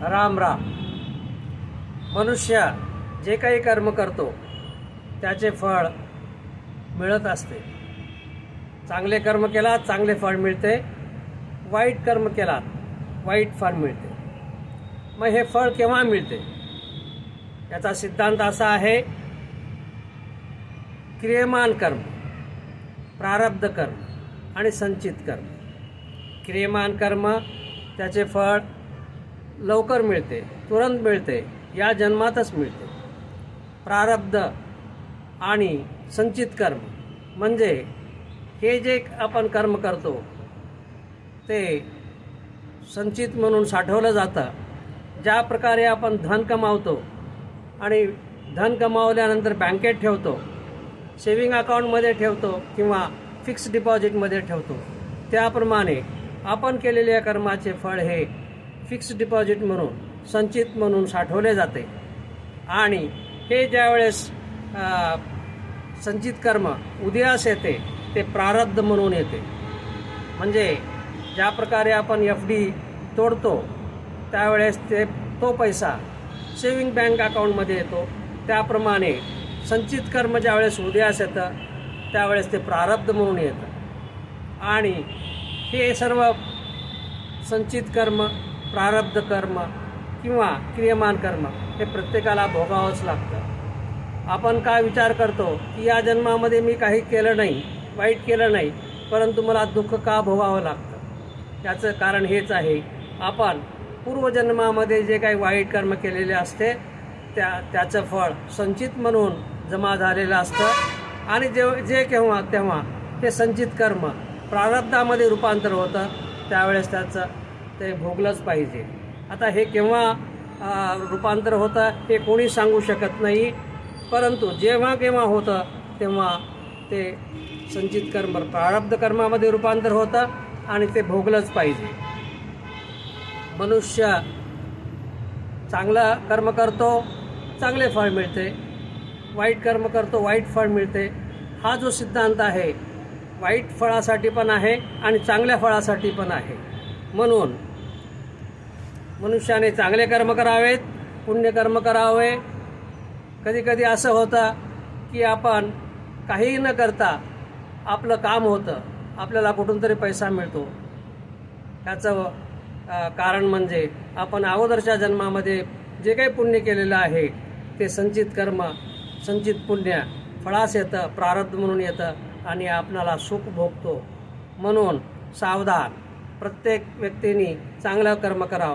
राम राम. मनुष्य जे काही कर्म करतो त्याचे फळ मिळत असते. चांगले कर्म केलात चांगले फळ मिळते, वाईट कर्म केलात वाईट फळ मिळते. मग हे फळ केव्हा मिळते? याचा सिद्धांत असा आहे, क्रियमान कर्म, प्रारब्ध कर्म आणि संचित कर्म. क्रियमान कर्म त्याचे फळ लवकर मिळते, तुरंत मिळते, या जन्मातच मिळते. प्रारब्ध आणि संचित कर्म म्हणजे हे जे आपण कर्म करतो ते संचित म्हणून साठवलं जातं. ज्या प्रकारे आपण धन कमावतो आणि धन कमावल्यानंतर बँकेत ठेवतो, सेविंग अकाउंटमध्ये ठेवतो किंवा फिक्स डिपॉझिटमध्ये ठेवतो, त्याप्रमाणे आपण केलेल्या कर्माचे फळ हे फिक्स डिपॉझिट म्हणून, संचित म्हणून साठवले जाते. आणि हे ज्यावेळेस संचित कर्म उदयास येते ते प्रारब्ध म्हणून येते. म्हणजे ज्या प्रकारे आपण FD तोडतो त्यावेळेस तो पैसा सेविंग बँक अकाउंटमध्ये येतो, त्याप्रमाणे संचित कर्म ज्यावेळेस उदयास येतं त्यावेळेस ते प्रारब्ध म्हणून येतं. आणि हे सर्व संचित कर्म, प्रारब्ध कर्म किंवा क्रियमान कर्म हे प्रत्येकाला भोगावंच लागतं. आपण काय विचार करतो की या जन्मामध्ये मी काही केलं नाही, वाईट केलं नाही, परंतु मला दुःख का भोगावं लागतं? याचं कारण हेच आहे, आपण पूर्वजन्मामध्ये जे काही वाईट कर्म केलेले असते त्याचं फळ संचित म्हणून जमा झालेलं असतं. आणि जे केव्हा तेव्हा ते संचित कर्म प्रारब्धामध्ये रूपांतर होतं, त्यावेळेस त्याचं ते भोगलंच पाहिजे. आता हे केव्हा रूपांतर होतं हे कोणी सांगू शकत नाही, परंतु जेव्हा केव्हा होतं तेव्हा ते संचित कर्म प्रारब्ध कर्मामध्ये रूपांतर होतं आणि ते भोगलंच पाहिजे. मनुष्य चांगलं कर्म करतो चांगले फळ मिळते, वाईट कर्म करतो वाईट फळ मिळते. हा जो सिद्धांत आहे वाईट फळासाठी पण आहे आणि चांगल्या फळासाठी पण आहे. म्हणून मनुष्याने चांगले कर्म करावेत, पुण्यकर्म करावे. कधीकधी असं होतं की आपण काहीही न करता आपलं काम होतं, आपल्याला कुठून तरी पैसा मिळतो. त्याचं कारण म्हणजे आपण अगोदरच्या जन्मामध्ये जे काही पुण्य केलेलं आहे ते संचित कर्म, संचित पुण्य फळास येतं, प्रारब्ध म्हणून येतं आणि आपणाला सुख भोगतो. म्हणून सावधान, प्रत्येक व्यक्तीने चांगलं कर्म करावं.